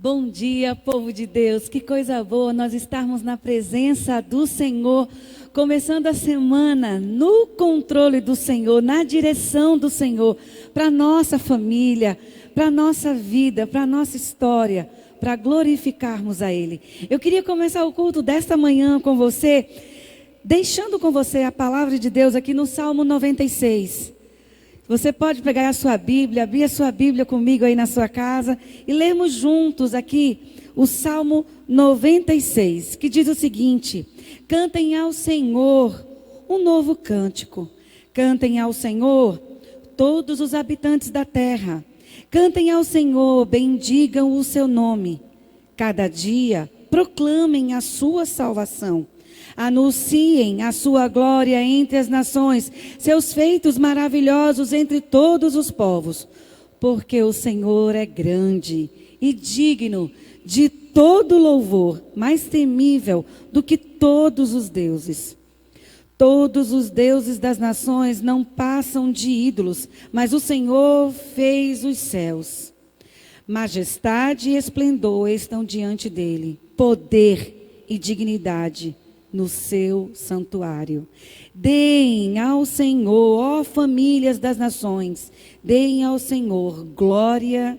Bom dia, povo de Deus. Que coisa boa nós estarmos na presença do Senhor, começando a semana no controle do Senhor, na direção do Senhor, para nossa família, para nossa vida, para nossa história, para glorificarmos a Ele. Eu queria começar o culto desta manhã com você, deixando com você a palavra de Deus aqui no Salmo 96. Você pode pegar a sua Bíblia, abrir a sua Bíblia comigo aí na sua casa e lermos juntos aqui o Salmo 96, que diz o seguinte: cantem ao Senhor um novo cântico. Cantem ao Senhor todos os habitantes da terra. Cantem ao Senhor, bendigam o seu nome. Cada dia proclamem a sua salvação. Anunciem a sua glória entre as nações, seus feitos maravilhosos entre todos os povos. Porque o Senhor é grande e digno de todo louvor, mais temível do que todos os deuses. Todos os deuses das nações não passam de ídolos, mas o Senhor fez os céus. Majestade e esplendor estão diante dele, poder e dignidade no seu santuário. Deem ao Senhor, ó famílias das nações, deem ao Senhor glória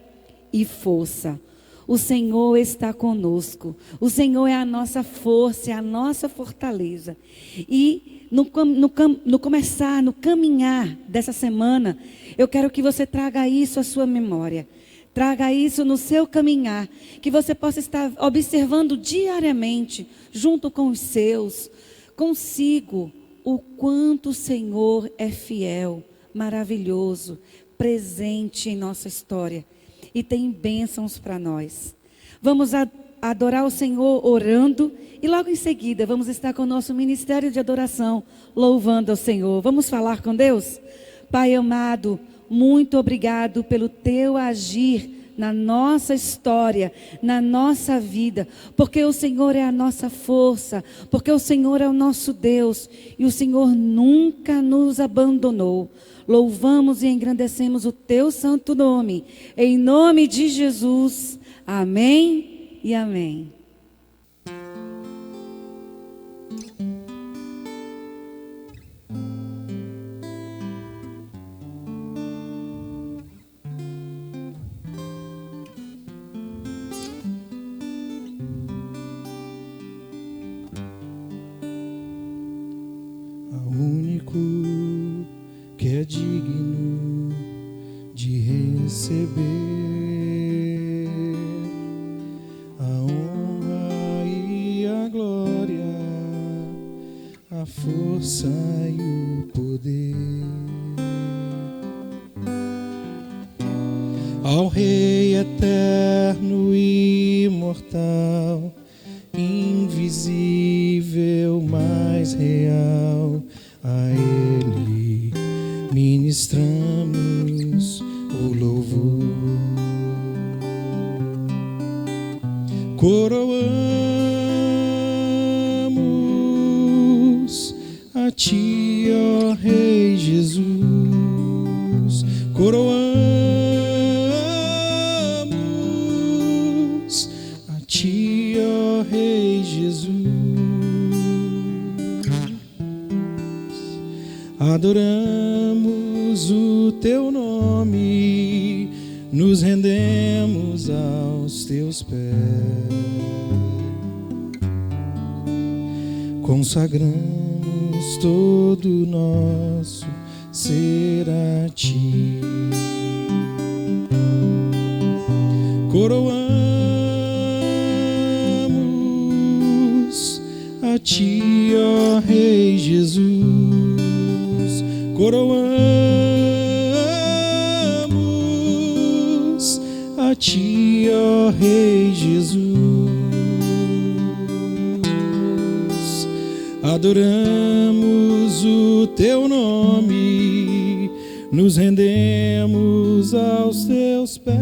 e força. O Senhor está conosco. O Senhor é a nossa força, é a nossa fortaleza. E no caminhar dessa semana, eu quero que você traga isso à sua memória. Traga isso no seu caminhar, que você possa estar observando diariamente, junto com os seus, consigo, o quanto o Senhor é fiel, maravilhoso, presente em nossa história e tem bênçãos para nós. Vamos adorar o Senhor orando e logo em seguida vamos estar com o nosso ministério de adoração, louvando ao Senhor. Vamos falar com Deus? Pai amado, muito obrigado pelo teu agir na nossa história, na nossa vida, porque o Senhor é a nossa força, porque o Senhor é o nosso Deus e o Senhor nunca nos abandonou. Louvamos e engrandecemos o teu santo nome, em nome de Jesus. Amém e amém. Que é digno de receber a honra e a glória, a força e o poder. Ao Rei eterno e imortal, invisível, mais real, a Ele ministramos o louvor. Coroamos a Ti, ó Rei Jesus. Coroamos a Ti, ó Rei Jesus. Adoramos o teu nome, nos rendemos aos teus pés, consagramos todo o nosso ser a ti. Coroamos a ti, ó Rei Jesus. Coroamos a Ti, ó Rei Jesus. Adoramos o Teu nome, nos rendemos aos Teus pés,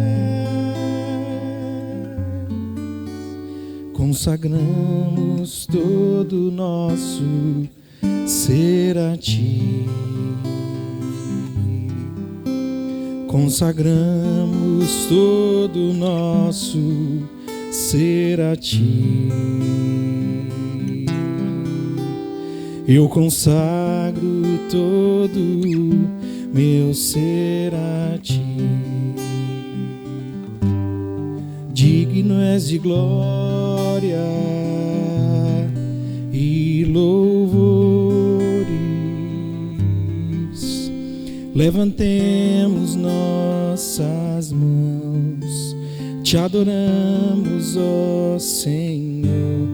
consagramos todo o nosso ser a Ti. Consagramos todo o nosso ser a ti. Eu consagro todo meu ser a ti. Digno és de glória e louvores. Levantemos nossas mãos, te adoramos, ó Senhor.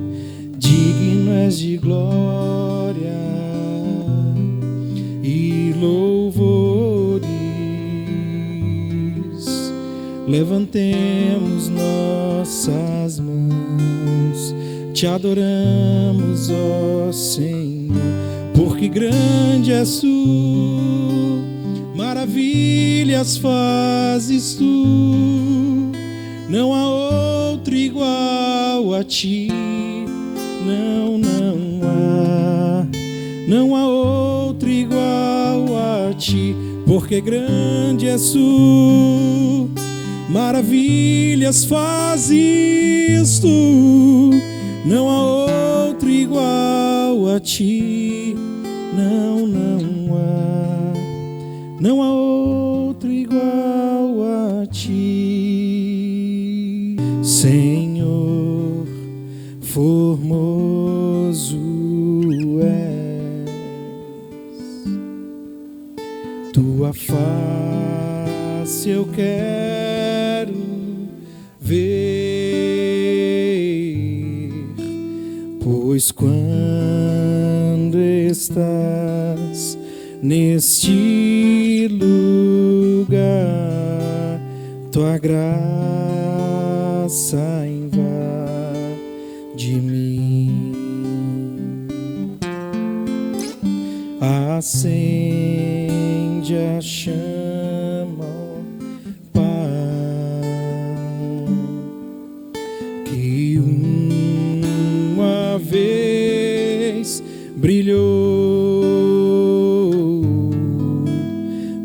Digno és de glória e louvores. Levantemos nossas mãos, te adoramos, ó Senhor, porque grande és tu, maravilhas fazes tu, não há outro igual a ti. Não há outro igual a ti, porque grande és tu, maravilhas fazes tu, não há outro igual a ti. Não há outro igual a ti, Senhor. Formoso és, tua face eu quero ver, pois quando estás neste lugar, tua graça de mim, acende a chama, Pai, que uma vez brilhou,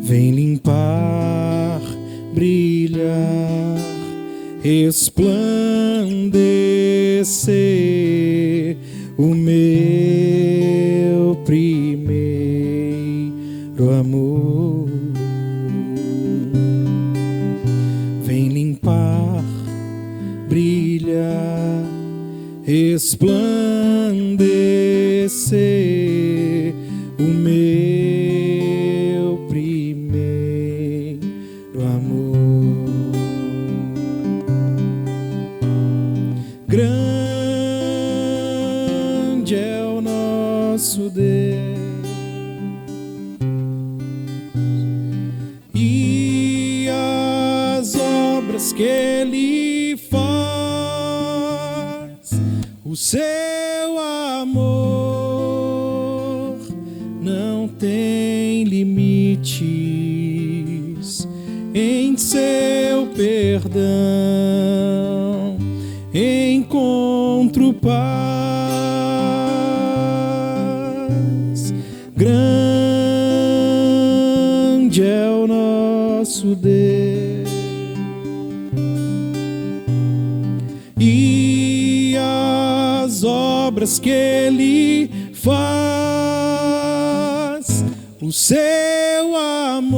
vem limpar, brilhar, resplandecer o meu primeiro amor. Vem limpar, brilhar, resplandecer o meu primeiro amor. Grande é o nosso Deus e as obras que Ele faz, o seu amor não tem limites, em seu perdão encontro paz. Grande é o nosso Deus e as obras que Ele faz, o seu amor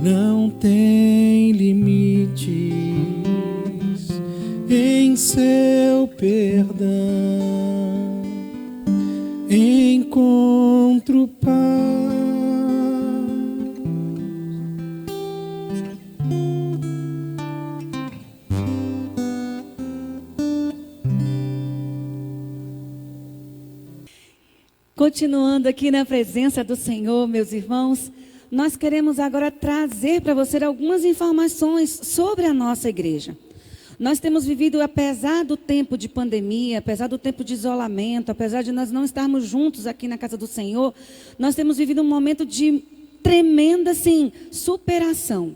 não tem limites, em seu perdão encontro paz. Continuando aqui na presença do Senhor, meus irmãos, nós queremos agora trazer para você algumas informações sobre a nossa igreja. Nós temos vivido, apesar do tempo de pandemia, apesar do tempo de isolamento, apesar de nós não estarmos juntos aqui na casa do Senhor, nós temos vivido um momento de tremenda, superação.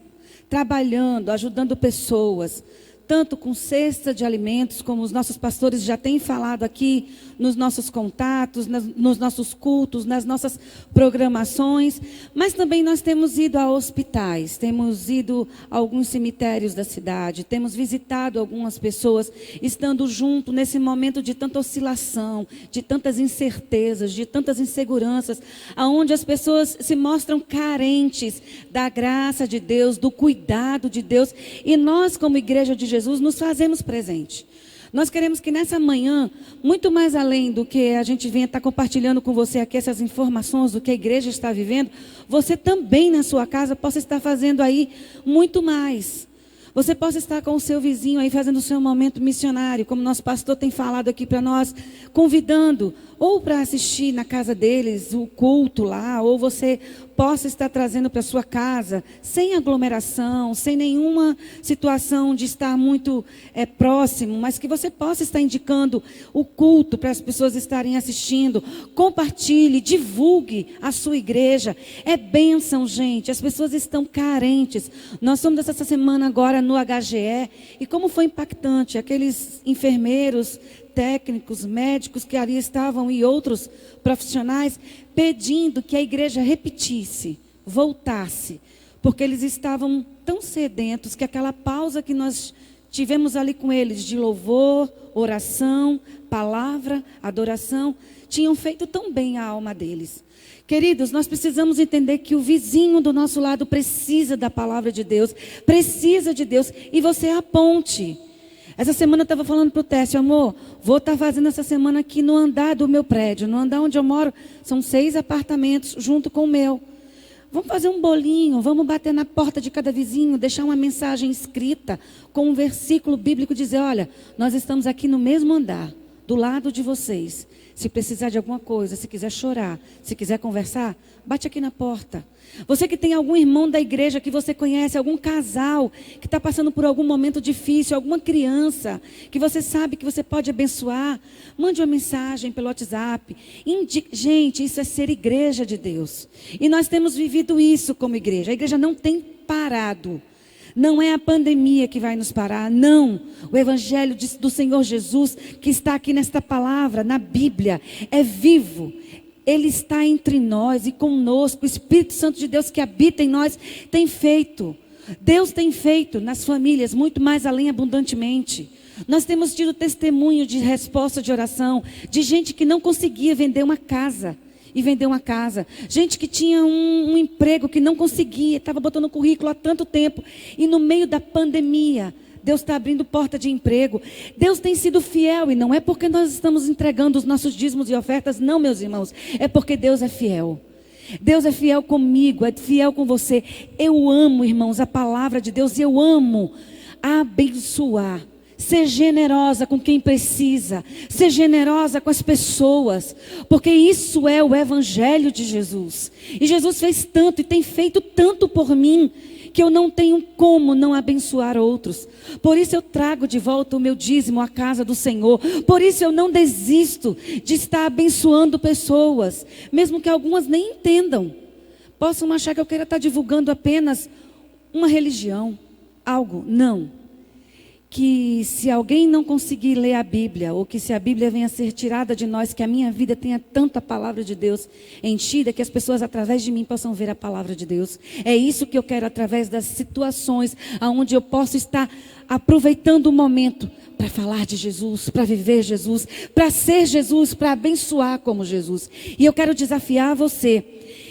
Trabalhando, ajudando pessoas, tanto com cesta de alimentos, como os nossos pastores já têm falado aqui, nos nossos contatos, nos nossos cultos, nas nossas programações, mas também nós temos ido a hospitais, temos ido a alguns cemitérios da cidade, temos visitado algumas pessoas, estando junto nesse momento de tanta oscilação, de tantas incertezas, de tantas inseguranças, aonde as pessoas se mostram carentes da graça de Deus, do cuidado de Deus, e nós, como Igreja de Jesus, nos fazemos presente. Nós queremos que nessa manhã, muito mais além do que a gente venha estar compartilhando com você aqui essas informações do que a igreja está vivendo, você também na sua casa possa estar fazendo aí muito mais. Você possa estar com o seu vizinho aí fazendo o seu momento missionário, como nosso pastor tem falado aqui para nós, convidando ou para assistir na casa deles o culto lá, ou você possa estar trazendo para a sua casa, sem aglomeração, sem nenhuma situação de estar muito próximo, mas que você possa estar indicando o culto para as pessoas estarem assistindo. Compartilhe, divulgue a sua igreja. É bênção, gente. As pessoas estão carentes. Nós somos essa semana agora no HGE, e como foi impactante, aqueles enfermeiros, técnicos, médicos que ali estavam e outros profissionais pedindo que a igreja repetisse, voltasse, porque eles estavam tão sedentos que aquela pausa que nós tivemos ali com eles de louvor, oração, palavra, adoração, tinham feito tão bem a alma deles. Queridos, nós precisamos entender que o vizinho do nosso lado precisa da palavra de Deus, precisa de Deus, e você é a ponte. Essa semana eu estava falando para o Técio, amor, vou estar fazendo essa semana aqui no andar do meu prédio, no andar onde eu moro, são 6 apartamentos junto com o meu. Vamos fazer um bolinho, vamos bater na porta de cada vizinho, deixar uma mensagem escrita com um versículo bíblico, dizer, olha, nós estamos aqui no mesmo andar, do lado de vocês. Se precisar de alguma coisa, se quiser chorar, se quiser conversar, bate aqui na porta. Você que tem algum irmão da igreja que você conhece, algum casal que está passando por algum momento difícil, alguma criança que você sabe que você pode abençoar, mande uma mensagem pelo WhatsApp. Gente, isso é ser igreja de Deus. E nós temos vivido isso como igreja. A igreja não tem parado. Não é a pandemia que vai nos parar, não. O Evangelho do Senhor Jesus, que está aqui nesta palavra, na Bíblia, é vivo. Ele está entre nós e conosco. O Espírito Santo de Deus que habita em nós tem feito. Deus tem feito nas famílias muito mais além abundantemente. Nós temos tido testemunho de resposta de oração, de gente que não conseguia vender uma casa. E vender uma casa. Gente que tinha um emprego que não conseguia, estava botando currículo há tanto tempo. E no meio da pandemia, Deus está abrindo porta de emprego. Deus tem sido fiel, e não é porque nós estamos entregando os nossos dízimos e ofertas, não, meus irmãos. É porque Deus é fiel. Deus é fiel comigo, é fiel com você. Eu amo, irmãos, a palavra de Deus, e eu amo abençoar. Ser generosa com quem precisa. Ser generosa com as pessoas. Porque isso é o Evangelho de Jesus. E Jesus fez tanto e tem feito tanto por mim, que eu não tenho como não abençoar outros. Por isso eu trago de volta o meu dízimo à casa do Senhor. Por isso eu não desisto de estar abençoando pessoas. Mesmo que algumas nem entendam. Possam achar que eu quero estar divulgando apenas uma religião. Algo. Não. Que se alguém não conseguir ler a Bíblia, ou que se a Bíblia venha a ser tirada de nós, que a minha vida tenha tanta palavra de Deus enchida, que as pessoas através de mim possam ver a palavra de Deus. É isso que eu quero através das situações, onde eu posso estar aproveitando o momento para falar de Jesus, para viver Jesus, para ser Jesus, para abençoar como Jesus. E eu quero desafiar você,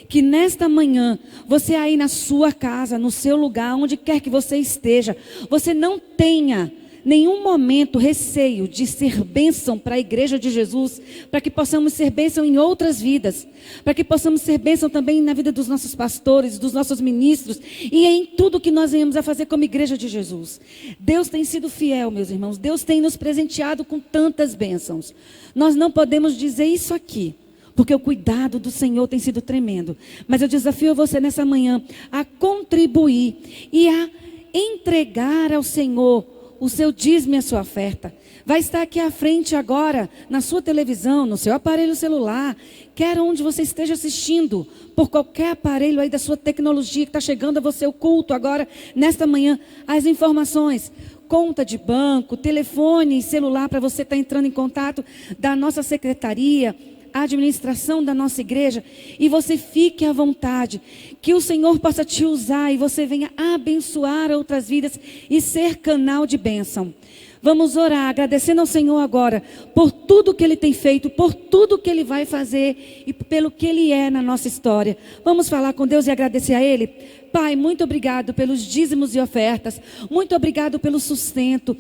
que nesta manhã, você aí na sua casa, no seu lugar, onde quer que você esteja, você não tenha nenhum momento receio de ser bênção para a igreja de Jesus, para que possamos ser bênção em outras vidas, para que possamos ser bênção também na vida dos nossos pastores, dos nossos ministros, e em tudo que nós venhamos a fazer como igreja de Jesus. Deus tem sido fiel, meus irmãos, Deus tem nos presenteado com tantas bênçãos. Nós não podemos dizer isso aqui, porque o cuidado do Senhor tem sido tremendo. Mas eu desafio você nessa manhã a contribuir e a entregar ao Senhor o seu dízimo e a sua oferta. vai estar aqui à frente agora, na sua televisão, no seu aparelho celular, quer onde você esteja assistindo, por qualquer aparelho aí da sua tecnologia que está chegando a você, o culto agora, nesta manhã, as informações, conta de banco, telefone, celular para você estar entrando em contato da nossa secretaria, a administração da nossa igreja, e você fique à vontade, que o Senhor possa te usar e você venha abençoar outras vidas e ser canal de bênção. Vamos orar, agradecendo ao Senhor agora, por tudo que Ele tem feito, por tudo que Ele vai fazer e pelo que Ele é na nossa história. Vamos falar com Deus e agradecer a Ele? Pai, muito obrigado pelos dízimos e ofertas, muito obrigado pelo sustento,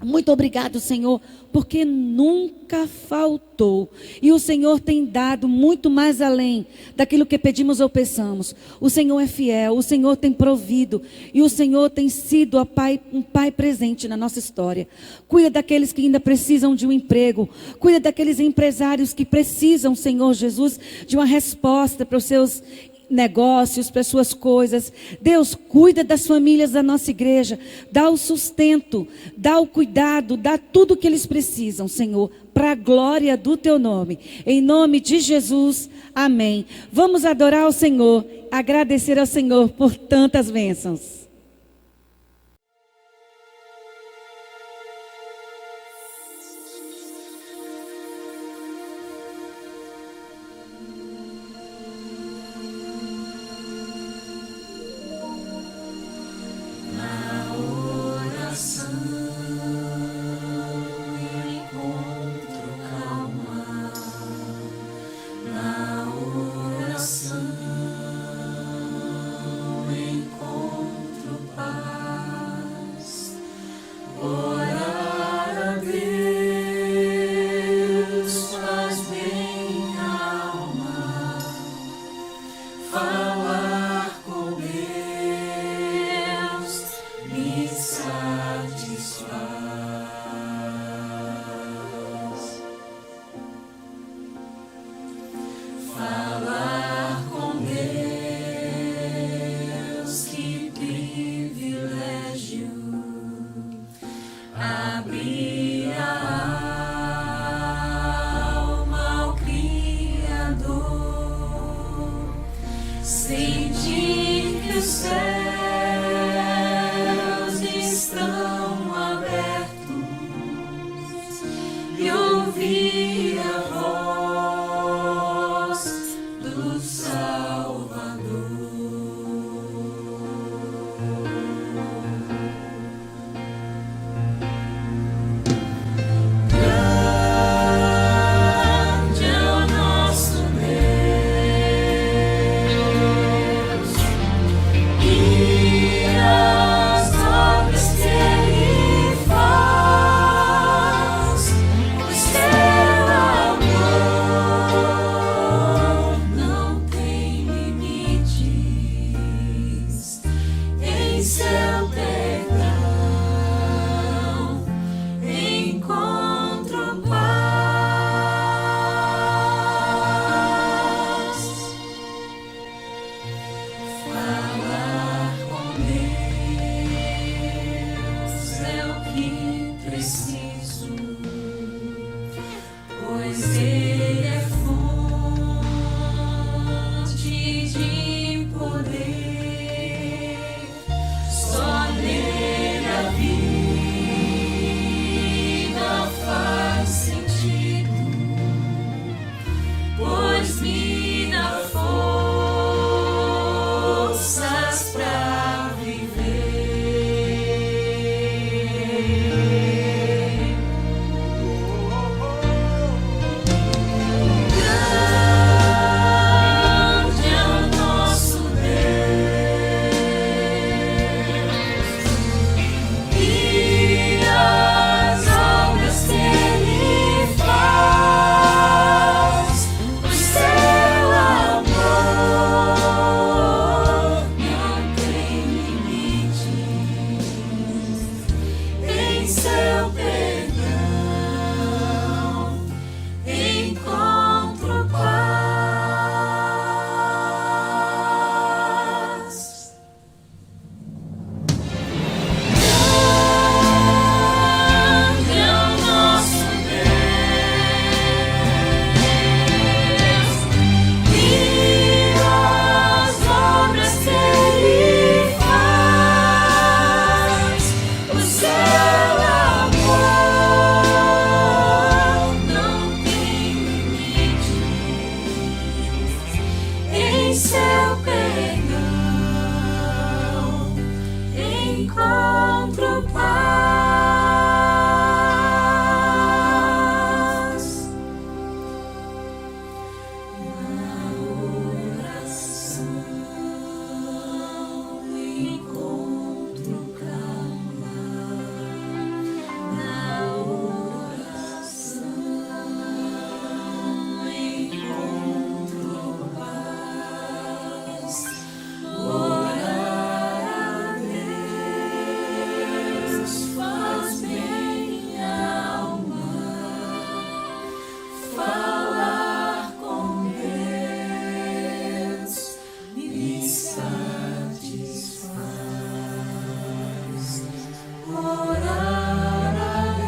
muito obrigado, Senhor, porque nunca faltou. E o Senhor tem dado muito mais além daquilo que pedimos ou pensamos. O Senhor é fiel, o Senhor tem provido. E o Senhor tem sido um pai presente na nossa história. Cuida daqueles que ainda precisam de um emprego. Cuida daqueles empresários que precisam, Senhor Jesus, de uma resposta para os seus negócios, para suas coisas. Deus, cuida das famílias da nossa igreja, dá o sustento, dá o cuidado, dá tudo o que eles precisam, Senhor, para a glória do teu nome, em nome de Jesus, amém. Vamos adorar ao Senhor, agradecer ao Senhor por tantas bênçãos. Encontro encontro paz. Na oração encontro calma. Na oração encontro paz. Orar a Deus faz bem à alma. Falar com Deus me satisfaz. Orar a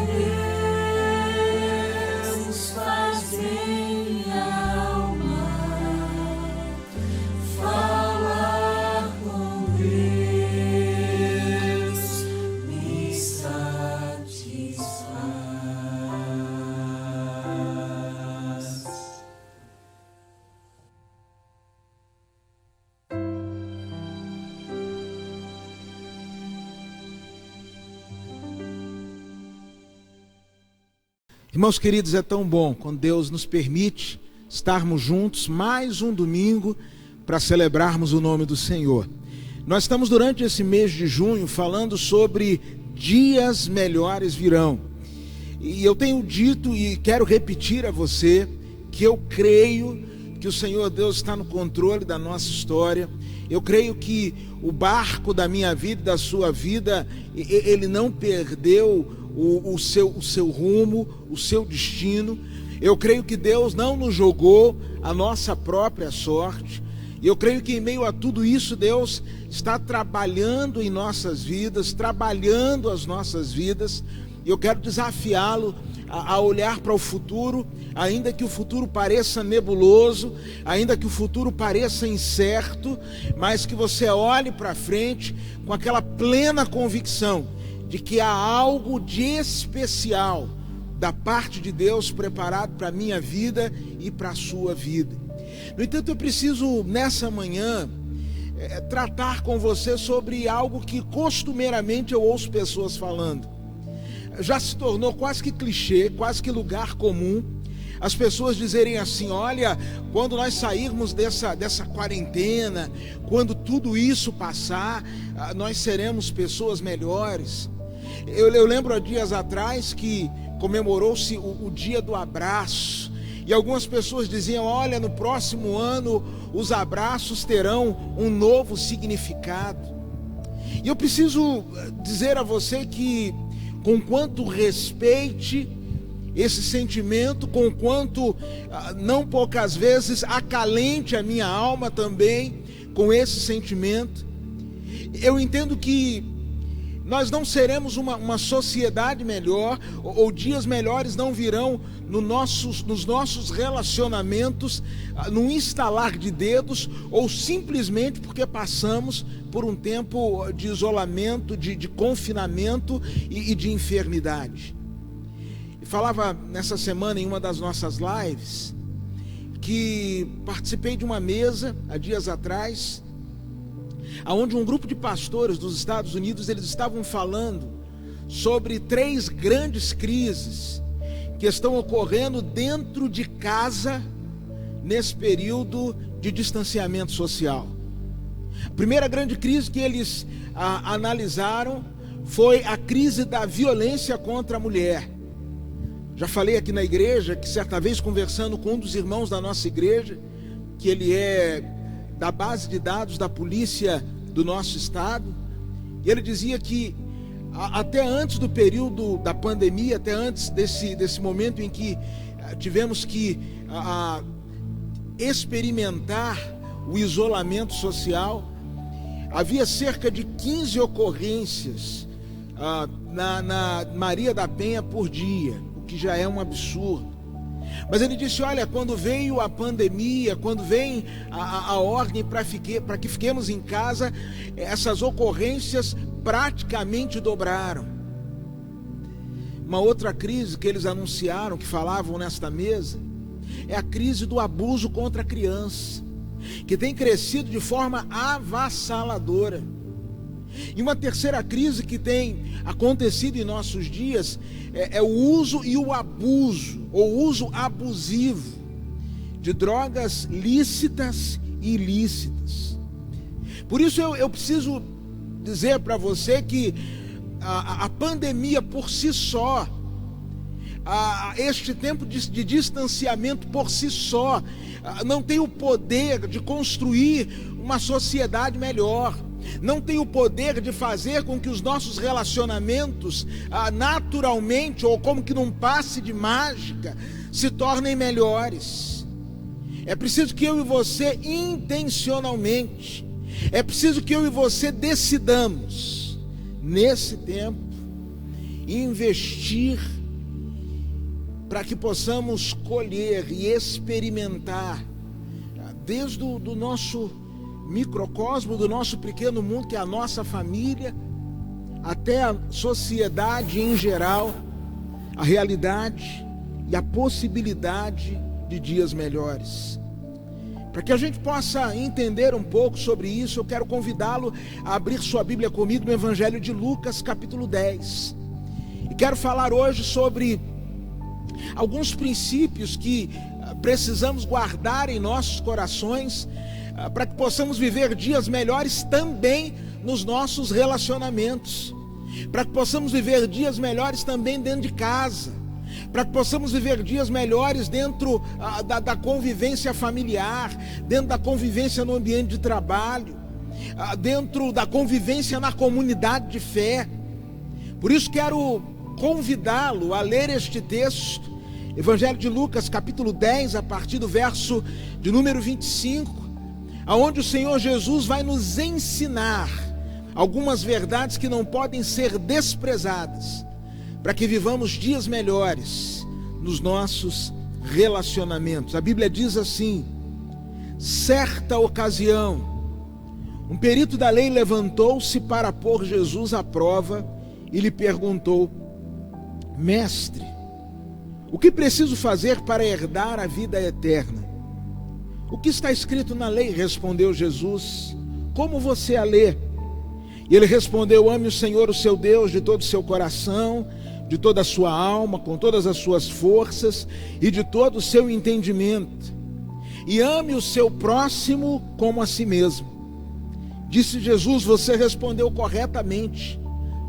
Deus faz bem à alma. Falar com Deus me satisfaz. Irmãos queridos, é tão bom quando Deus nos permite estarmos juntos mais um domingo para celebrarmos o nome do Senhor. Nós estamos durante esse mês de junho falando sobre dias melhores virão. E eu tenho dito e quero repetir a você que eu creio que o Senhor Deus está no controle da nossa história. Eu creio que o barco da minha vida e da sua vida, ele não perdeu o seu rumo, o seu destino. Eu creio que Deus não nos jogou a nossa própria sorte. E eu creio que em meio a tudo isso, Deus está trabalhando em nossas vidas, trabalhando as nossas vidas. E eu quero desafiá-lo a olhar para o futuro, ainda que o futuro pareça nebuloso, ainda que o futuro pareça incerto, mas que você olhe para frente com aquela plena convicção de que há algo de especial da parte de Deus preparado para a minha vida e para a sua vida. No entanto, eu preciso nessa manhã tratar com você sobre algo que costumeiramente eu ouço pessoas falando. Já se tornou quase que clichê, quase que lugar comum, as pessoas dizerem assim: olha, quando nós sairmos dessa quarentena, quando tudo isso passar, nós seremos pessoas melhores. Eu lembro há dias atrás que comemorou-se o dia do abraço, e algumas pessoas diziam: olha, no próximo ano os abraços terão um novo significado. E eu preciso dizer a você que, conquanto respeite esse sentimento, conquanto não poucas vezes acalente a minha alma também com esse sentimento, eu entendo que nós não seremos uma sociedade melhor, ou dias melhores não virão nos nossos relacionamentos, no instalar de dedos, ou simplesmente porque passamos por um tempo de isolamento, de confinamento e de enfermidade. E falava nessa semana em uma das nossas lives que participei de uma mesa há dias atrás, onde um grupo de pastores dos Estados Unidos, eles estavam falando sobre 3 grandes crises que estão ocorrendo dentro de casa nesse período de distanciamento social. A primeira grande crise que eles analisaram foi a crise da violência contra a mulher. Já falei aqui na igreja que certa vez, conversando com um dos irmãos da nossa igreja, que ele é da base de dados da polícia do nosso estado, e ele dizia que até antes do período da pandemia, até antes desse momento em que tivemos que experimentar o isolamento social, havia cerca de 15 ocorrências na Maria da Penha por dia, o que já é um absurdo. Mas ele disse: olha, quando veio a pandemia, quando vem a ordem para que fiquemos em casa, essas ocorrências praticamente dobraram. Uma outra crise que eles anunciaram, que falavam nesta mesa, é a crise do abuso contra a criança, que tem crescido de forma avassaladora. E uma terceira crise que tem acontecido em nossos dias é o uso e o abuso, ou uso abusivo de drogas lícitas e ilícitas. Por isso eu preciso dizer para você que a pandemia por si só, este tempo de distanciamento por si só, não tem o poder de construir uma sociedade melhor, não tem o poder de fazer com que os nossos relacionamentos naturalmente, ou como que num passe de mágica, se tornem melhores. É preciso que eu e você intencionalmente, é preciso que eu e você decidamos nesse tempo investir para que possamos colher e experimentar desde do nosso microcosmo, do nosso pequeno mundo, que é a nossa família, até a sociedade em geral, a realidade e a possibilidade de dias melhores. Para que a gente possa entender um pouco sobre isso, eu quero convidá-lo a abrir sua Bíblia comigo no Evangelho de Lucas, capítulo 10. E quero falar hoje sobre alguns princípios que precisamos guardar em nossos corações, para que possamos viver dias melhores também nos nossos relacionamentos, para que possamos viver dias melhores também dentro de casa, para que possamos viver dias melhores dentro da convivência familiar, dentro da convivência no ambiente de trabalho, dentro da convivência na comunidade de fé. Por isso quero convidá-lo a ler este texto, Evangelho de Lucas, capítulo 10, a partir do verso de número 25, aonde o Senhor Jesus vai nos ensinar algumas verdades que não podem ser desprezadas, para que vivamos dias melhores nos nossos relacionamentos. A Bíblia diz assim: certa ocasião, um perito da lei levantou-se para pôr Jesus à prova e lhe perguntou: mestre, o que preciso fazer para herdar a vida eterna? O que está escrito na lei? Respondeu Jesus. Como você a lê? E ele respondeu: ame o Senhor, o seu Deus, de todo o seu coração, de toda a sua alma, com todas as suas forças e de todo o seu entendimento. E ame o seu próximo como a si mesmo. Disse Jesus: você respondeu corretamente.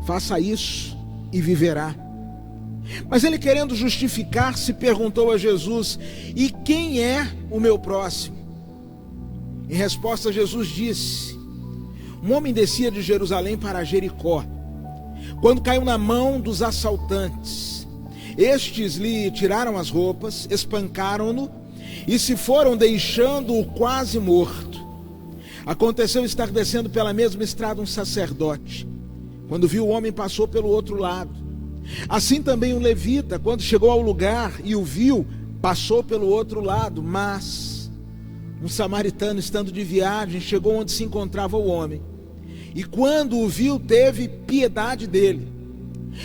Faça isso e viverá. Mas ele, querendo justificar-se, perguntou a Jesus: e quem é o meu próximo? Em resposta, Jesus disse: um homem descia de Jerusalém para Jericó, quando caiu na mão dos assaltantes. Estes lhe tiraram as roupas, espancaram-no e se foram, deixando-o quase morto. Aconteceu estar descendo pela mesma estrada um sacerdote. Quando viu o homem, passou pelo outro lado. Assim também um levita, quando chegou ao lugar e o viu, passou pelo outro lado. Mas um samaritano, estando de viagem, chegou onde se encontrava o homem, e quando o viu, teve piedade dele.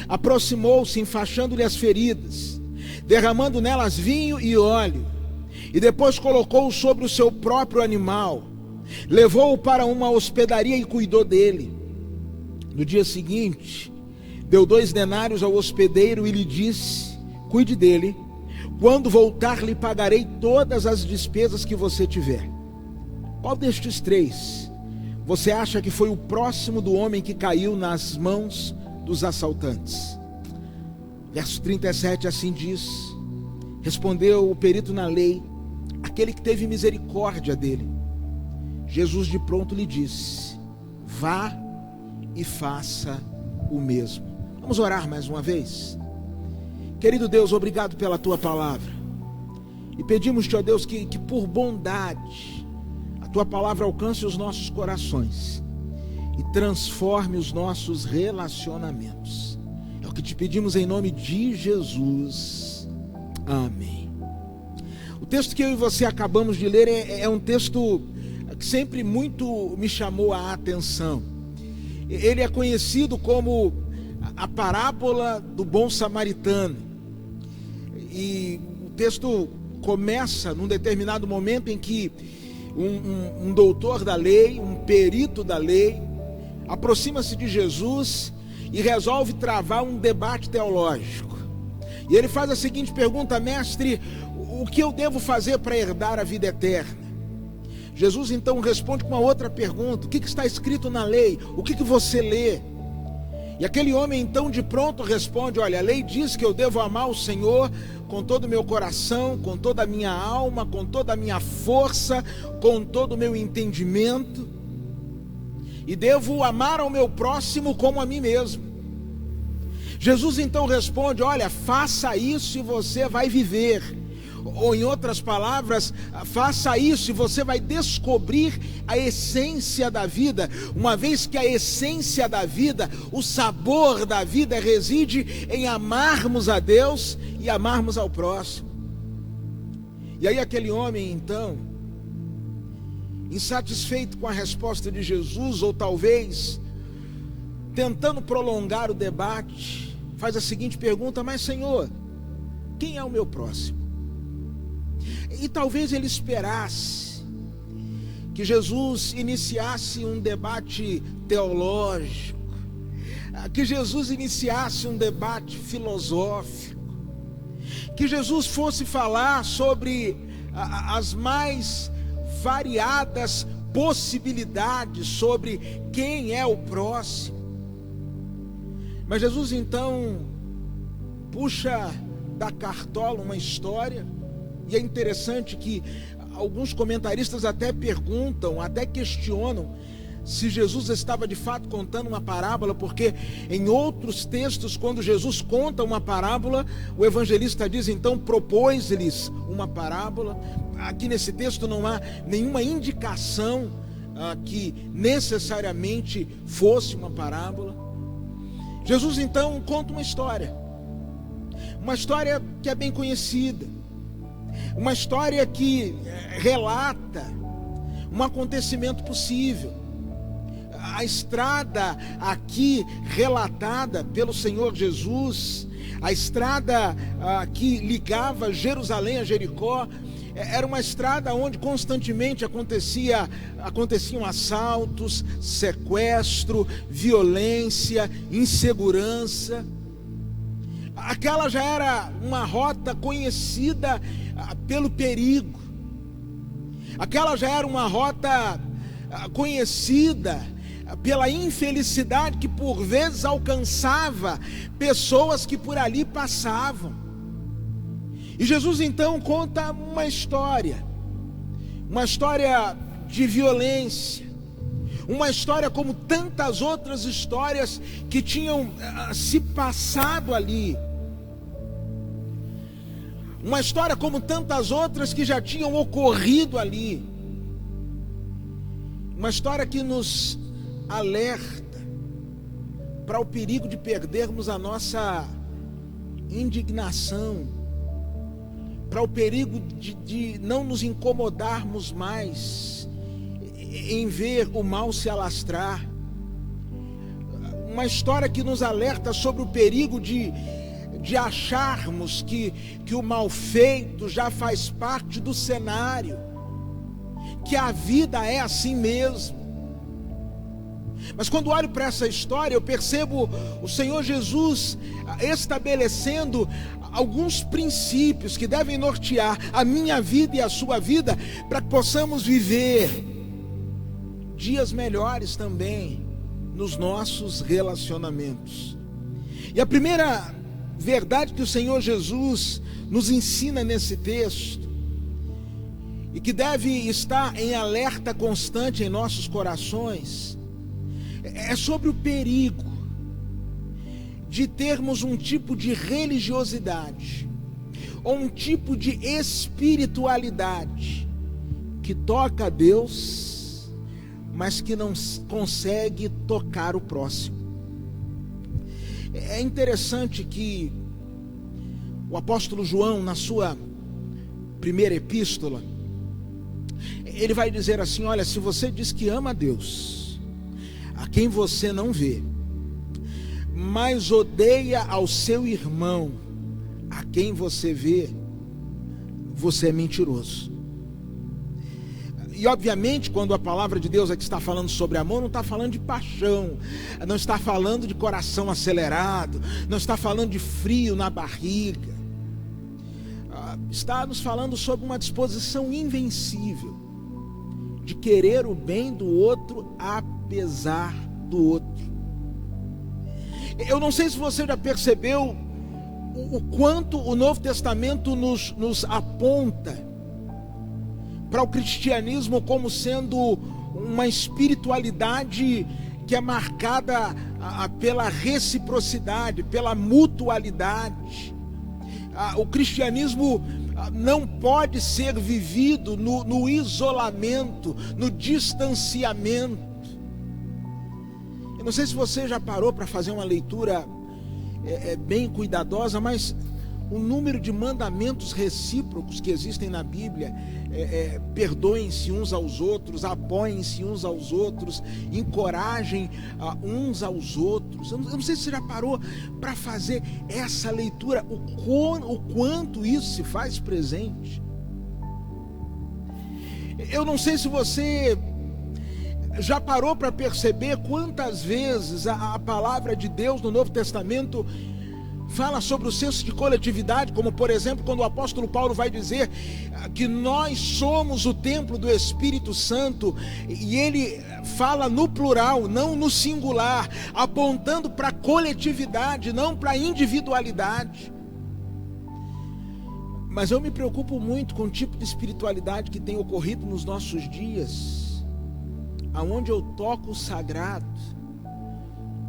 Aproximou-se, enfaixando-lhe as feridas, derramando nelas vinho e óleo, e depois colocou-o sobre o seu próprio animal, levou-o para uma hospedaria e cuidou dele. No dia seguinte, deu 2 denários ao hospedeiro e lhe disse: cuide dele, quando voltar lhe pagarei todas as despesas que você tiver. Qual destes 3 você acha que foi o próximo do homem que caiu nas mãos dos assaltantes? Verso 37 assim diz: respondeu o perito na lei: aquele que teve misericórdia dele. Jesus de pronto lhe disse: vá e faça o mesmo. Vamos orar mais uma vez? Querido Deus, obrigado pela tua palavra, e pedimos-te, ó Deus, que por bondade a tua palavra alcance os nossos corações e transforme os nossos relacionamentos. É o que te pedimos em nome de Jesus. Amém. O texto que eu e você acabamos de ler é um texto que sempre muito me chamou a atenção. Ele é conhecido como a parábola do bom samaritano. E o texto começa num determinado momento em que um doutor da lei, um perito da lei, aproxima-se de Jesus e resolve travar um debate teológico. E ele faz a seguinte pergunta: mestre, o que eu devo fazer para herdar a vida eterna? Jesus então responde com uma outra pergunta: o que está escrito na lei? O que você lê? E aquele homem então de pronto responde: olha, a lei diz que eu devo amar o Senhor com todo o meu coração, com toda a minha alma, com toda a minha força, com todo o meu entendimento, e devo amar ao meu próximo como a mim mesmo. Jesus então responde: olha, faça isso e você vai viver. Ou em outras palavras, faça isso e você vai descobrir a essência da vida, uma vez que a essência da vida, o sabor da vida reside em amarmos a Deus e amarmos ao próximo. E aí aquele homem então, insatisfeito com a resposta de Jesus, ou talvez tentando prolongar o debate, faz a seguinte pergunta: mas Senhor, quem é o meu próximo? E talvez ele esperasse que Jesus iniciasse um debate teológico, que Jesus iniciasse um debate filosófico, que Jesus fosse falar sobre as mais variadas possibilidades sobre quem é o próximo. Mas Jesus então puxa da cartola uma história. E é interessante que alguns comentaristas até perguntam, até questionam se Jesus estava de fato contando uma parábola, porque em outros textos, quando Jesus conta uma parábola, o evangelista diz então: propôs-lhes uma parábola. Aqui nesse texto não há nenhuma indicação que necessariamente fosse uma parábola. Jesus então conta uma história que é bem conhecida. Uma história que relata um acontecimento possível. A estrada aqui relatada pelo Senhor Jesus, a estrada que ligava Jerusalém a Jericó, era uma estrada onde constantemente aconteciam assaltos, sequestro, violência, insegurança. Aquela já era uma rota conhecida pelo perigo. Aquela já era uma rota conhecida pela infelicidade que por vezes alcançava pessoas que por ali passavam. E Jesus então conta uma história de violência, uma história como tantas outras histórias que tinham se passado ali. Uma história como tantas outras que já tinham ocorrido ali. Uma história que nos alerta para o perigo de perdermos a nossa indignação, para o perigo de não nos incomodarmos mais em ver o mal se alastrar. Uma história que nos alerta sobre o perigo de acharmos que o mal feito já faz parte do cenário, que a vida é assim mesmo. Mas quando olho para essa história, eu percebo o Senhor Jesus estabelecendo alguns princípios que devem nortear a minha vida e a sua vida, para que possamos viver dias melhores também nos nossos relacionamentos. E a primeira verdade que o Senhor Jesus nos ensina nesse texto, e que deve estar em alerta constante em nossos corações, é sobre o perigo de termos um tipo de religiosidade, ou um tipo de espiritualidade que toca a Deus, mas que não consegue tocar o próximo. É interessante que o apóstolo João, na sua primeira epístola, ele vai dizer assim: olha, se você diz que ama a Deus, a quem você não vê, mas odeia ao seu irmão, a quem você vê, você é mentiroso. E obviamente, quando a palavra de Deus aqui está falando sobre amor, não está falando de paixão, não está falando de coração acelerado, não está falando de frio na barriga. Está nos falando sobre uma disposição invencível de querer o bem do outro apesar do outro. Eu não sei se você já percebeu o quanto o Novo Testamento nos aponta para o cristianismo como sendo uma espiritualidade que é marcada pela reciprocidade, pela mutualidade. O cristianismo não pode ser vivido no isolamento, no distanciamento. Eu não sei se você já parou para fazer uma leitura bem cuidadosa, mas o número de mandamentos recíprocos que existem na Bíblia, perdoem-se uns aos outros, apoiem-se uns aos outros, encorajem uns aos outros. Eu não sei se você já parou para fazer essa leitura, o quanto isso se faz presente. Eu não sei se você já parou para perceber quantas vezes a palavra de Deus no Novo Testamento fala sobre o senso de coletividade, como por exemplo quando o apóstolo Paulo vai dizer que nós somos o templo do Espírito Santo, e ele fala no plural, não no singular, apontando para a coletividade, não para a individualidade. Mas eu me preocupo muito com o tipo de espiritualidade que tem ocorrido nos nossos dias, aonde eu toco o sagrado,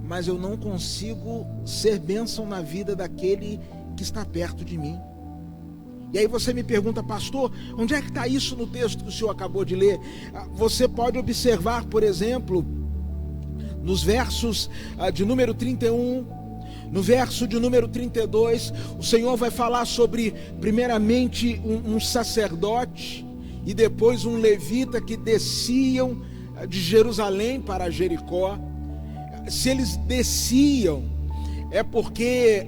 mas eu não consigo ser bênção na vida daquele que está perto de mim. E aí você me pergunta, pastor, onde é que está isso no texto que o senhor acabou de ler? Você pode observar, por exemplo, nos versos de número 31, no verso de número 32, o Senhor vai falar sobre, primeiramente, um sacerdote e depois um levita que desciam de Jerusalém para Jericó. Se eles desciam, é porque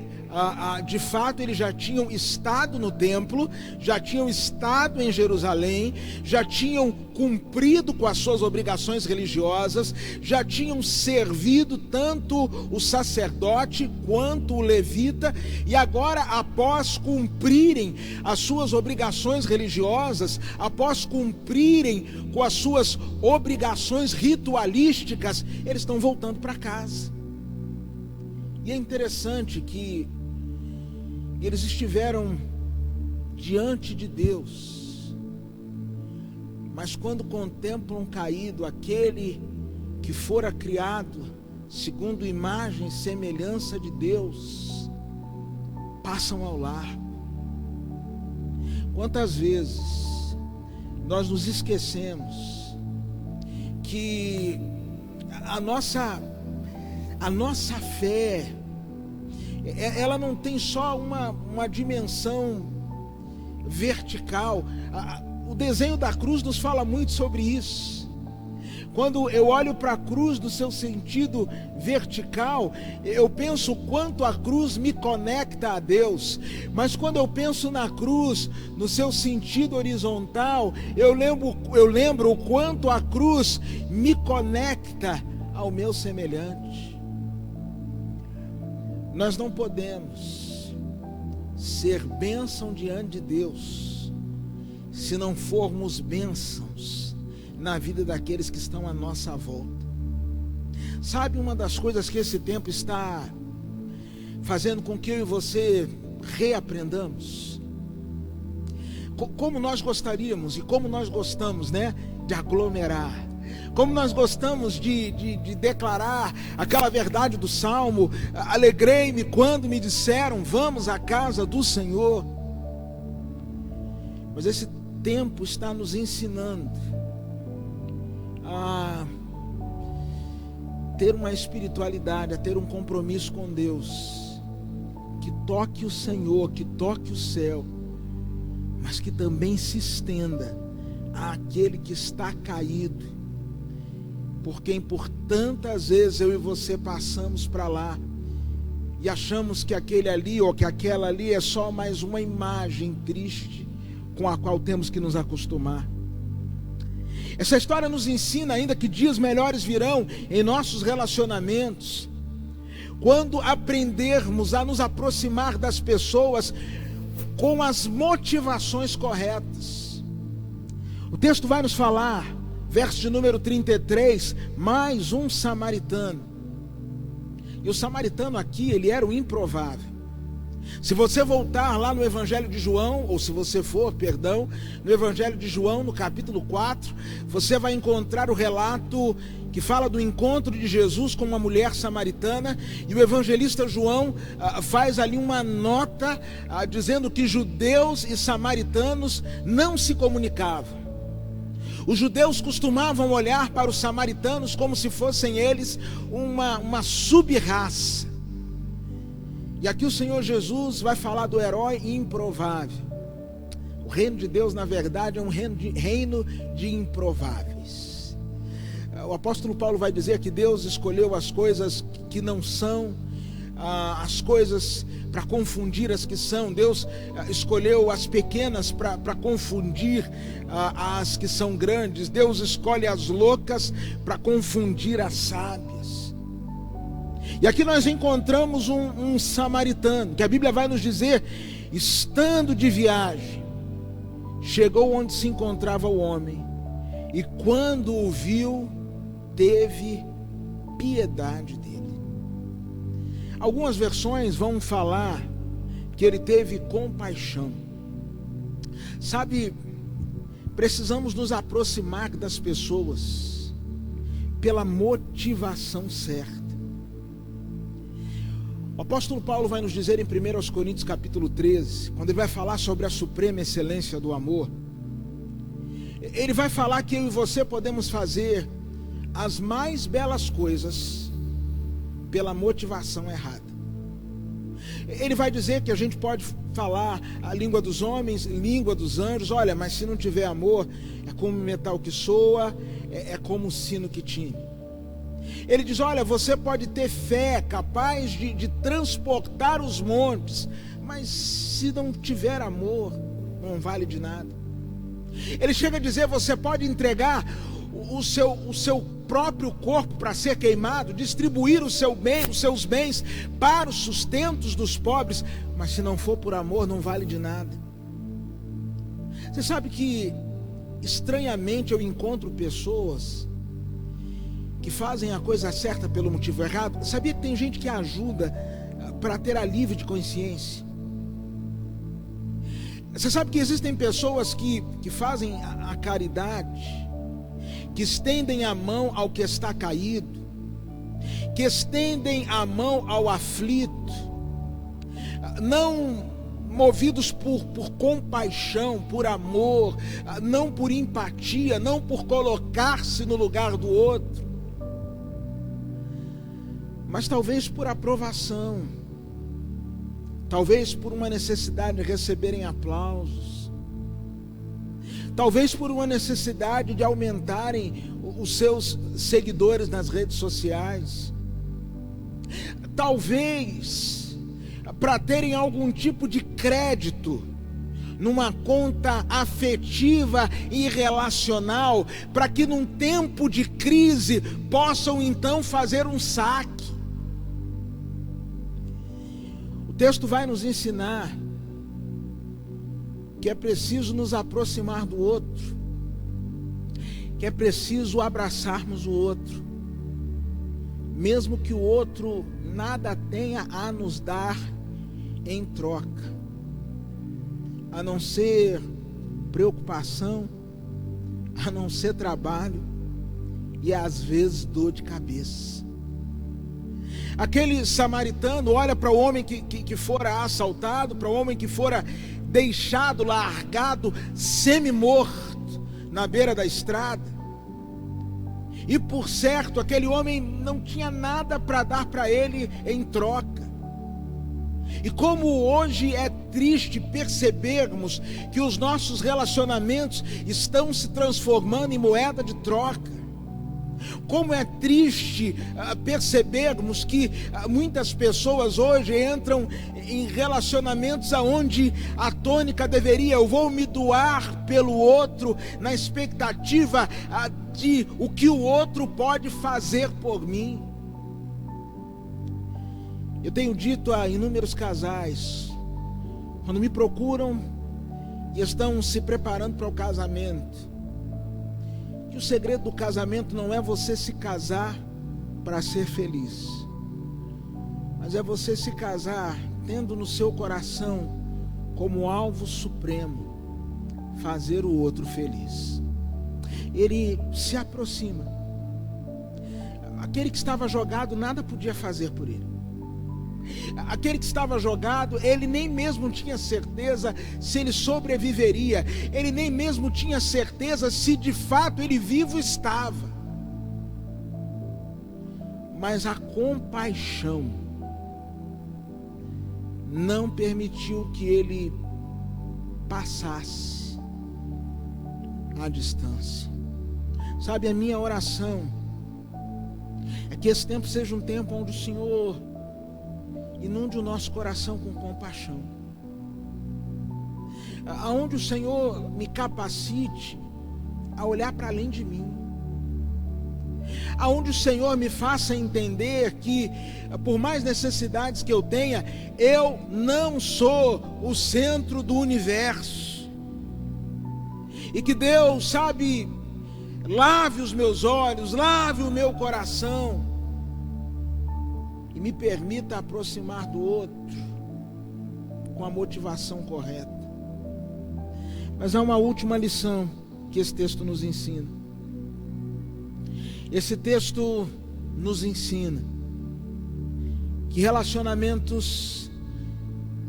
de fato eles já tinham estado no templo, já tinham estado em Jerusalém, já tinham cumprido com as suas obrigações religiosas, já tinham servido tanto o sacerdote quanto o levita, e agora, após cumprirem as suas obrigações religiosas, após cumprirem com as suas obrigações ritualísticas, eles estão voltando para casa. E é interessante que eles estiveram diante de Deus, mas quando contemplam caído aquele que fora criado segundo imagem e semelhança de Deus, passam ao largo. Quantas vezes nós nos esquecemos que a nossa fé, ela não tem só uma dimensão vertical. O desenho da cruz nos fala muito sobre isso. Quando eu olho para a cruz no seu sentido vertical, eu penso quanto a cruz me conecta a Deus. Mas quando eu penso na cruz no seu sentido horizontal, eu lembro o quanto a cruz me conecta ao meu semelhante. Nós não podemos ser bênção diante de Deus se não formos bênçãos na vida daqueles que estão à nossa volta. Sabe, uma das coisas que esse tempo está fazendo com que eu e você reaprendamos? Como nós gostaríamos e como nós gostamos, de aglomerar. Como nós gostamos de declarar aquela verdade do Salmo: alegrei-me quando me disseram, vamos à casa do Senhor. Mas esse tempo está nos ensinando a ter uma espiritualidade, a ter um compromisso com Deus, que toque o Senhor, que toque o céu, mas que também se estenda àquele que está caído, por quem por tantas vezes eu e você passamos para lá e achamos que aquele ali ou que aquela ali é só mais uma imagem triste com a qual temos que nos acostumar. Essa história nos ensina ainda que dias melhores virão em nossos relacionamentos, quando aprendermos a nos aproximar das pessoas com as motivações corretas. O texto vai nos falar, verso de número 33, mais um samaritano. E o samaritano aqui, ele era o improvável. Se você voltar lá no Evangelho de João, ou se você for, perdão, no Evangelho de João, no capítulo 4, você vai encontrar o relato que fala do encontro de Jesus com uma mulher samaritana, e o evangelista João faz ali uma nota dizendo que judeus e samaritanos não se comunicavam. Os judeus costumavam olhar para os samaritanos como se fossem eles uma sub-raça. E aqui o Senhor Jesus vai falar do herói improvável. O reino de Deus, na verdade, é um reino de improváveis. O apóstolo Paulo vai dizer que Deus escolheu as coisas que não são, as coisas para confundir as que são. Deus escolheu as pequenas para confundir as que são grandes. Deus escolhe as loucas para confundir as sábias. E aqui nós encontramos um samaritano, que a Bíblia vai nos dizer, estando de viagem, chegou onde se encontrava o homem, e quando o viu, teve piedade dele. Algumas versões vão falar que ele teve compaixão. Sabe, precisamos nos aproximar das pessoas pela motivação certa. O apóstolo Paulo vai nos dizer em 1 Coríntios capítulo 13, quando ele vai falar sobre a suprema excelência do amor, ele vai falar que eu e você podemos fazer as mais belas coisas pela motivação errada. Ele vai dizer que a gente pode falar a língua dos homens, língua dos anjos, olha, mas se não tiver amor, é como metal que soa, é como um sino que tine. Ele diz, olha, você pode ter fé capaz de transportar os montes, mas se não tiver amor, não vale de nada. Ele chega a dizer, você pode entregar o seu próprio corpo para ser queimado, distribuir os seus bens para os sustentos dos pobres, mas se não for por amor, não vale de nada. Você sabe que, estranhamente, eu encontro pessoas que fazem a coisa certa pelo motivo errado. Sabia que tem gente que ajuda para ter alívio de consciência? Você sabe que existem pessoas que fazem a caridade, que estendem a mão ao que está caído, que estendem a mão ao aflito, não movidos por compaixão, por amor, não por empatia, não por colocar-se no lugar do outro, mas talvez por aprovação, talvez por uma necessidade de receberem aplausos, talvez por uma necessidade de aumentarem os seus seguidores nas redes sociais, talvez para terem algum tipo de crédito numa conta afetiva e relacional, para que num tempo de crise possam então fazer um saque. O texto vai nos ensinar que é preciso nos aproximar do outro, que é preciso abraçarmos o outro, mesmo que o outro nada tenha a nos dar em troca, a não ser preocupação, a não ser trabalho e às vezes dor de cabeça. Aquele samaritano olha para o homem que fora assaltado, para o homem que fora deixado, largado, semi-morto na beira da estrada. E por certo, aquele homem não tinha nada para dar para ele em troca. E como hoje é triste percebermos que os nossos relacionamentos estão se transformando em moeda de troca. Como é triste percebermos que muitas pessoas hoje entram em relacionamentos aonde a tônica deveria: eu vou me doar pelo outro, na expectativa de o que o outro pode fazer por mim. Eu tenho dito a inúmeros casais, quando me procuram e estão se preparando para o casamento, que o segredo do casamento não é você se casar para ser feliz, mas é você se casar tendo no seu coração como alvo supremo fazer o outro feliz. Ele se aproxima. Aquele que estava jogado, nada podia fazer por ele. Aquele que estava jogado, ele nem mesmo tinha certeza se ele sobreviveria. Ele nem mesmo tinha certeza se de fato ele vivo estava. Mas a compaixão não permitiu que ele passasse a distância. Sabe, a minha oração é que esse tempo seja um tempo onde o Senhor inunde o nosso coração com compaixão, aonde o Senhor me capacite a olhar para além de mim, aonde o Senhor me faça entender que, por mais necessidades que eu tenha, eu não sou o centro do universo, e que Deus, sabe, lave os meus olhos, lave o meu coração, e me permita aproximar do outro com a motivação correta. Mas há uma última lição que esse texto nos ensina. Esse texto nos ensina que relacionamentos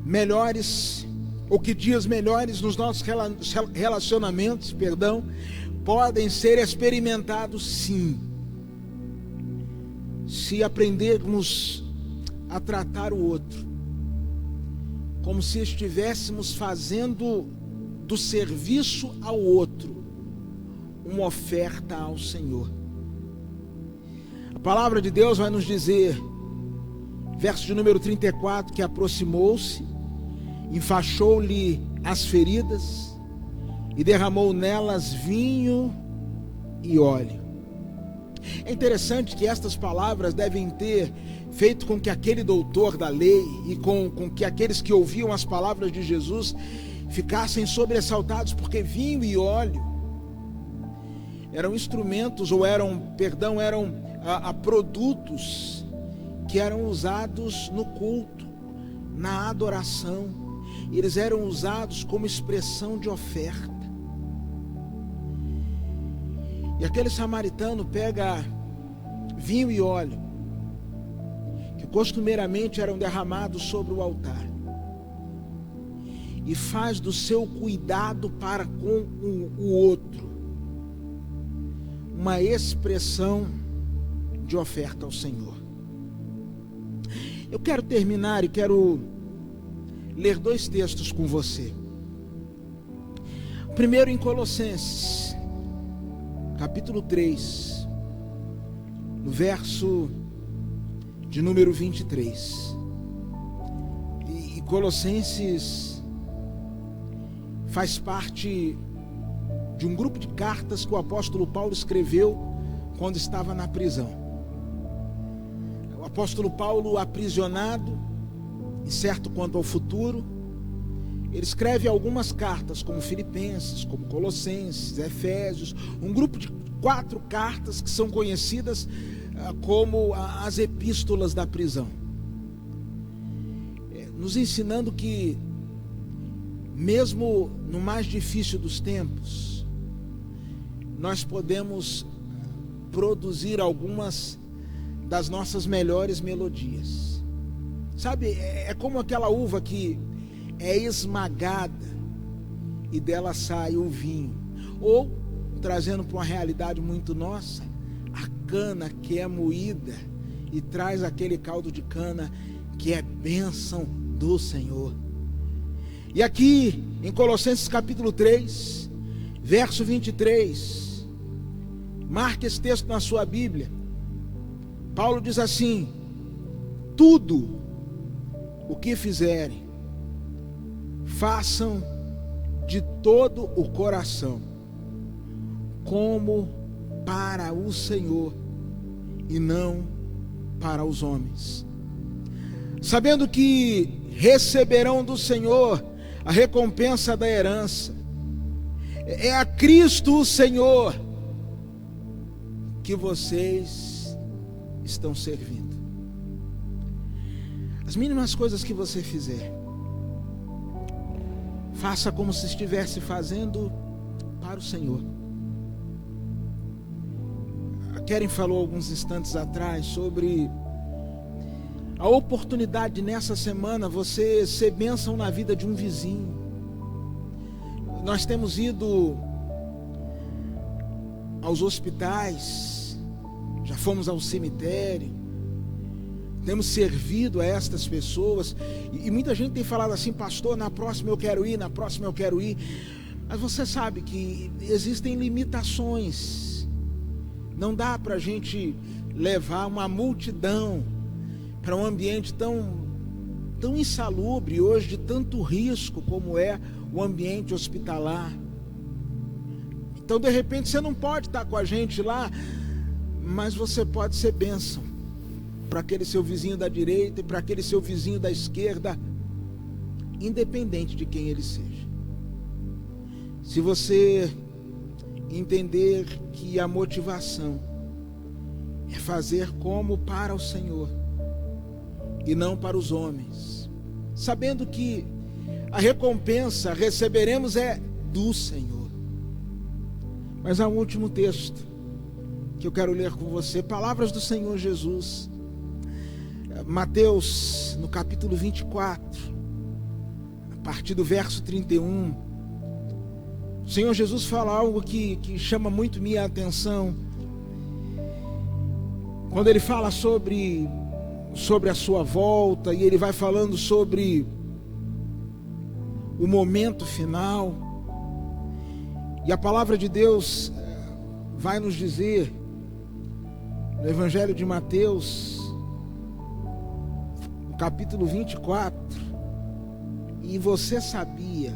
melhores, ou que dias melhores nos nossos relacionamentos, podem ser experimentados sim, se aprendermos a tratar o outro como se estivéssemos fazendo do serviço ao outro uma oferta ao Senhor. A palavra de Deus vai nos dizer, verso de número 34, que aproximou-se, enfaixou-lhe as feridas e derramou nelas vinho e óleo. É interessante que estas palavras devem ter feito com que aquele doutor da lei e com que aqueles que ouviam as palavras de Jesus ficassem sobressaltados, porque vinho e óleo eram instrumentos, ou eram produtos que eram usados no culto, na adoração. Eles eram usados como expressão de oferta. E aquele samaritano pega vinho e óleo, que costumeiramente eram derramados sobre o altar, e faz do seu cuidado para com o outro uma expressão de oferta ao Senhor. Eu quero terminar e quero ler 2 textos com você. Primeiro em Colossenses, capítulo 3, no verso de número 23. E Colossenses faz parte de um grupo de cartas que o apóstolo Paulo escreveu quando estava na prisão. O apóstolo Paulo, aprisionado, incerto quanto ao futuro, ele escreve algumas cartas, como Filipenses, como Colossenses, Efésios, um grupo de 4 cartas que são conhecidas como as epístolas da prisão, nos ensinando que, mesmo no mais difícil dos tempos, nós podemos produzir algumas das nossas melhores melodias. Sabe, é como aquela uva que é esmagada e dela sai o vinho. Ou, trazendo para uma realidade muito nossa, a cana que é moída e traz aquele caldo de cana que é bênção do Senhor. E aqui em Colossenses capítulo 3, verso 23, Marque esse texto na sua Bíblia. Paulo diz assim: tudo o que fizerem, façam de todo o coração, como para o Senhor e não para os homens, sabendo que receberão do Senhor a recompensa da herança. É a Cristo o Senhor que vocês estão servindo. As mínimas coisas que você fizer, faça como se estivesse fazendo para o Senhor. A Keren falou alguns instantes atrás sobre a oportunidade de, nessa semana, você ser bênção na vida de um vizinho. Nós temos ido aos hospitais, já fomos ao cemitério, temos servido a estas pessoas, e muita gente tem falado assim: pastor, na próxima eu quero ir, na próxima eu quero ir. Mas você sabe que existem limitações. Não dá para a gente levar uma multidão para um ambiente tão insalubre hoje, de tanto risco como é o ambiente hospitalar. Então, de repente, você não pode estar com a gente lá, mas você pode ser bênção para aquele seu vizinho da direita e para aquele seu vizinho da esquerda, independente de quem ele seja. Se você entender que a motivação é fazer como para o Senhor e não para os homens, sabendo que a recompensa receberemos é do Senhor. Mas há um último texto que eu quero ler com você, palavras do Senhor Jesus, Mateus, no capítulo 24, a partir do verso 31. O Senhor Jesus fala algo que chama muito minha atenção, quando ele fala sobre a sua volta, e ele vai falando sobre o momento final. E a palavra de Deus vai nos dizer, no Evangelho de Mateus, no capítulo 24, e você sabia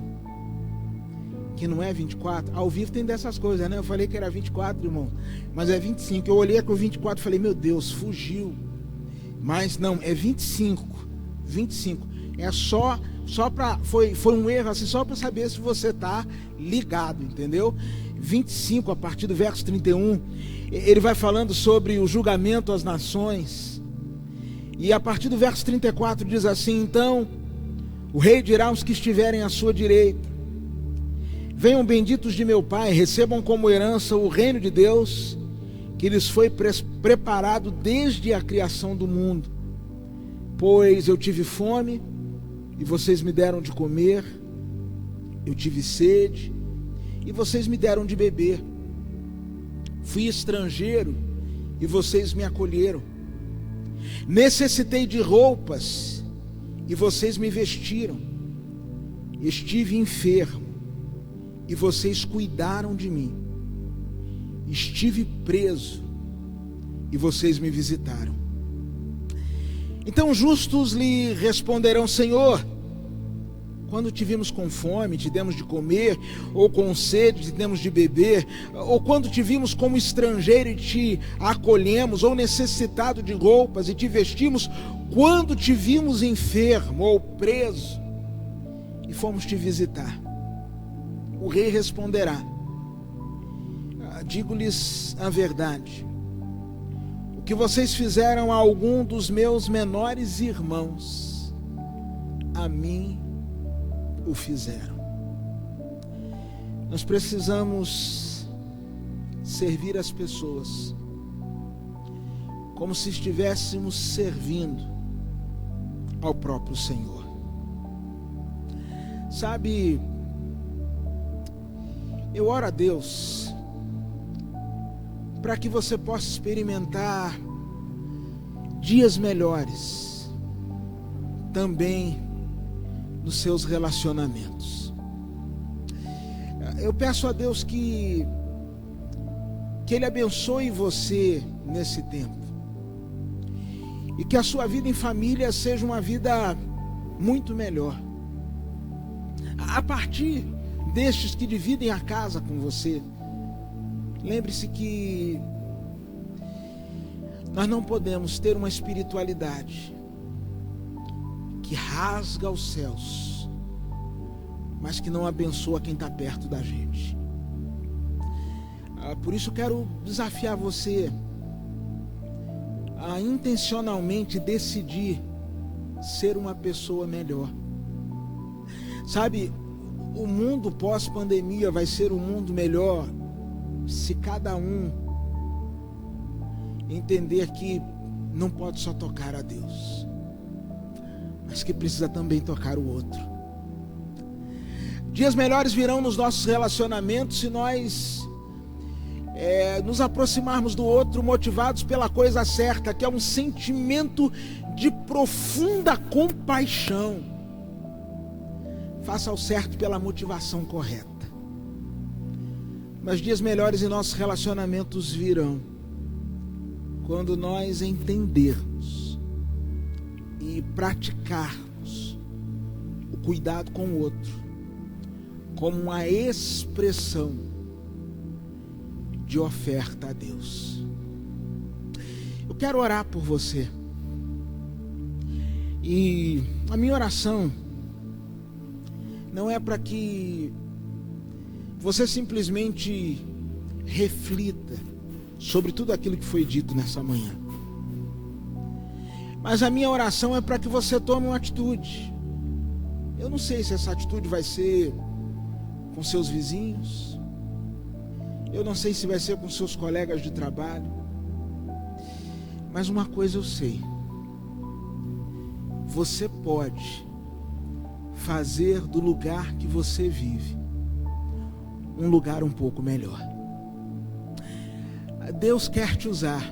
que não é 24? Ao vivo tem dessas coisas, né? Eu falei que era 24, irmão, mas é 25. Eu olhei com o 24 e falei: meu Deus, fugiu. Mas não, é 25. 25. É só para, foi um erro assim, só para saber se você está ligado, entendeu? 25, a partir do verso 31, ele vai falando sobre o julgamento às nações. E a partir do verso 34 diz assim: então o rei dirá aos que estiverem à sua direita: venham benditos de meu Pai, recebam como herança o reino de Deus, que lhes foi preparado desde a criação do mundo. Pois eu tive fome e vocês me deram de comer, eu tive sede e vocês me deram de beber, fui estrangeiro e vocês me acolheram, necessitei de roupas e vocês me vestiram, estive enfermo e vocês cuidaram de mim, estive preso e vocês me visitaram. Então justos lhe responderão: Senhor, quando te vimos com fome, te demos de comer, ou com sede, te demos de beber, ou quando te vimos como estrangeiro e te acolhemos, ou necessitado de roupas e te vestimos, quando te vimos enfermo ou preso e fomos te visitar? O rei responderá: digo-lhes a verdade, o que vocês fizeram a algum dos meus menores irmãos, a mim o fizeram. Nós precisamos servir as pessoas como se estivéssemos servindo ao próprio Senhor. Sabe, eu oro a Deus para que você possa experimentar dias melhores também nos seus relacionamentos. Eu peço a Deus que Que Ele abençoe você nesse tempo. E que a sua vida em família seja uma vida muito melhor. A partir destes que dividem a casa com você, lembre-se que nós não podemos ter uma espiritualidade que rasga os céus, mas que não abençoa quem está perto da gente. Por isso quero desafiar você a intencionalmente decidir ser uma pessoa melhor. Sabe, o mundo pós-pandemia vai ser um mundo melhor se cada um entender que não pode só tocar a Deus, mas que precisa também tocar o outro. Dias melhores virão nos nossos relacionamentos se nós nos aproximarmos do outro motivados pela coisa certa, que é um sentimento de profunda compaixão. Faça o certo pela motivação correta. Mas dias melhores em nossos relacionamentos virão quando nós entendermos e praticarmos o cuidado com o outro como uma expressão de oferta a Deus. Eu quero orar por você. E a minha oração não é para que você simplesmente reflita sobre tudo aquilo que foi dito nessa manhã. Mas a minha oração é para que você tome uma atitude. Eu não sei se essa atitude vai ser com seus vizinhos. Eu não sei se vai ser com seus colegas de trabalho. Mas uma coisa eu sei. Você pode fazer do lugar que você vive um lugar um pouco melhor. Deus quer te usar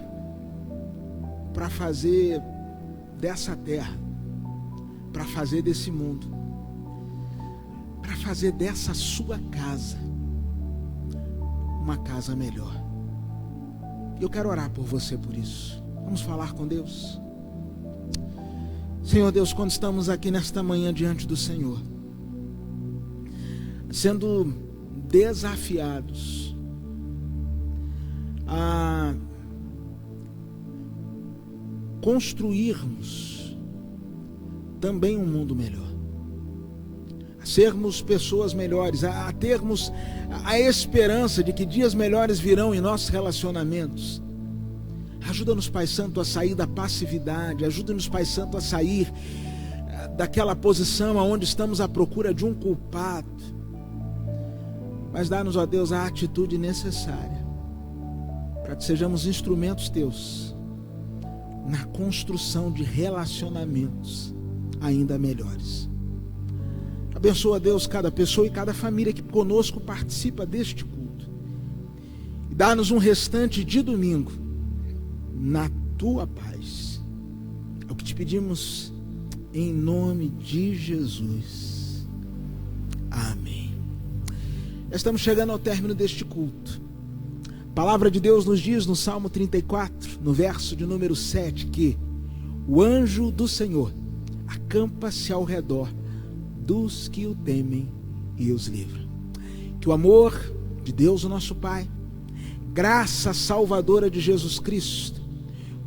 para fazer dessa terra, para fazer desse mundo, para fazer dessa sua casa uma casa melhor. Eu quero orar por você por isso. Vamos falar com Deus. Senhor Deus, quando estamos aqui nesta manhã diante do Senhor, sendo desafiados a construirmos também um mundo melhor, a sermos pessoas melhores, a termos a esperança de que dias melhores virão em nossos relacionamentos. Ajuda-nos, Pai Santo, a sair da passividade. Ajuda-nos, Pai Santo, a sair daquela posição onde estamos à procura de um culpado. Mas dá-nos, ó Deus, a atitude necessária para que sejamos instrumentos Teus na construção de relacionamentos ainda melhores. Abençoa, Deus, cada pessoa e cada família que conosco participa deste culto. E dá-nos um restante de domingo na Tua paz. É o que te pedimos em nome de Jesus. Amém. Estamos chegando ao término deste culto. A palavra de Deus nos diz no Salmo 34, no verso de número 7, que o anjo do Senhor acampa-se ao redor dos que o temem e os livra. Que o amor de Deus, o nosso Pai, graça salvadora de Jesus Cristo,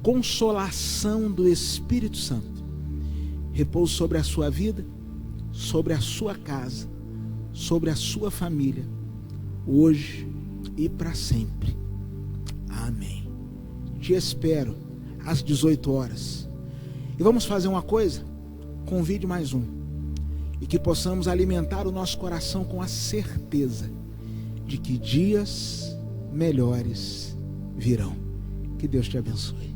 consolação do Espírito Santo, repouse sobre a sua vida, sobre a sua casa, sobre a sua família, hoje e para sempre. Amém. Te espero às 18 horas. E vamos fazer uma coisa? Convide mais um. E que possamos alimentar o nosso coração com a certeza de que dias melhores virão. Que Deus te abençoe.